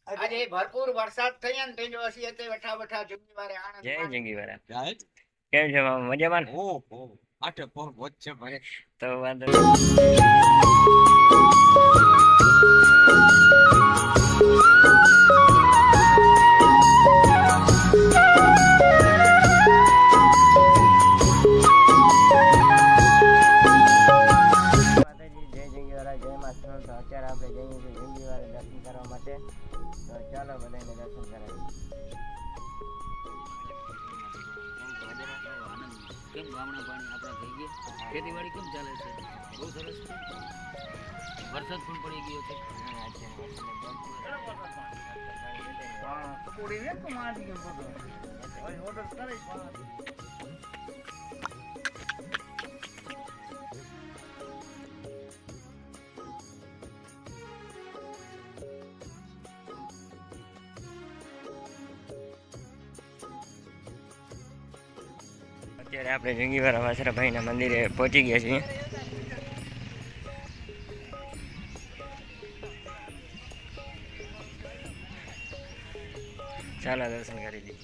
આજે ભરપૂર વરસાદ થઈ ને તેનો ਅਸੀਂ તે બેઠા બેઠા જંગીવારે આનંદ જય માણ્યો. જંગીવારા. જાય કેમ છે મામા? મજામાં ને? ઓહો આઠે પર વચ્ચે ભાઈ તો વાંધો નહીં. માતાજી, જય જંગીવારા, જય માં સ્વામી. તો અત્યારે આપણે જઈએ છીએ જંગીવારે દર્શન કરવા માટે. તો ચાલો બધાને દર્શન કરાવીએ. કેમ ગામડા પાણી આપણા થઈ ગયા? ખેતીવાડી કેમ ચાલે છે? બહુ સરસ છે. વરસાદ પણ પડી ગયો છે. અત્યારે આપણે જંગીવારા વાસરાભાઈના મંદિરે પહોંચી ગયા છીએ. ચાલો દર્શન કરી લઈએ.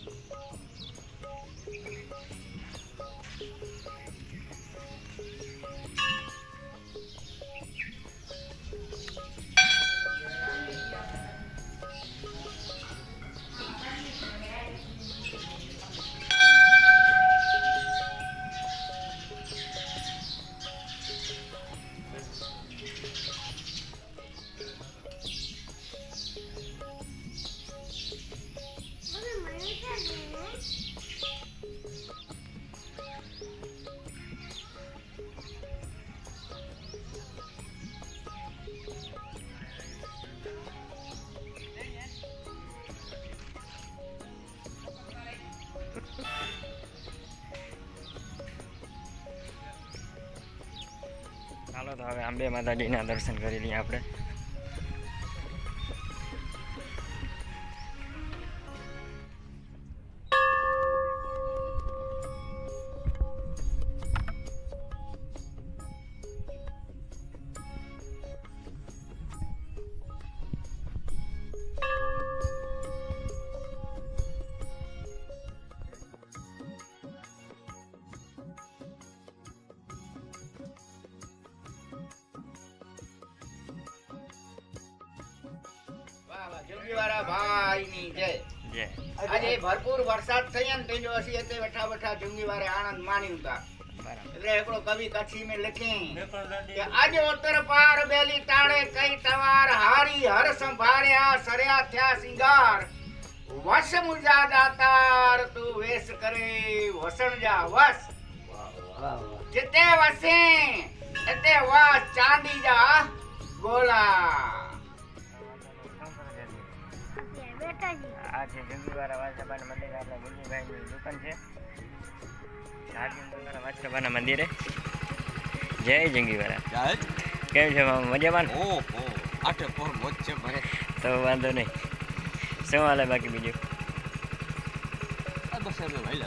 ચાલો તો હવે અંબે માતાજીના દર્શન કરી લઈએ આપણે. વાહ વાહ, જંગીવારા ભાઈની જય. જય. આજે ભરપૂર વરસાદ થઈ ને તેનો ਅਸੀਂ તે બેઠા બેઠા જંગીવારે આનંદ માણ્યું તા. બરાબર. એટલે એકડો કવિ કચ્છી में લખી કે આજે ઉત્તર પાર બેલી તાળે કઈ તવાર હારી હર સંભાળ્યા સર્યા થયા સિંગાર વસ મુજા દાતાર તું વેશ કરે વસણ જા વસ જેતે વસે એતે વાસ ચાંદી જા ગોલા. આ છે જંગીવારા વાસરાભાઈના મંદિરે. આપણે ગુંજીભાઈની દુકાન છે. વાસરાભાઈના મંદિરે. જય જંગીવારા. જાય કેમ છે મામા? મજામાં ને? ઓહો આઠે પર વચ્ચે ભાઈ તો વાંધો નહીં. શું હાલે બાકી બીજું? આ બસ હવે ભાઈ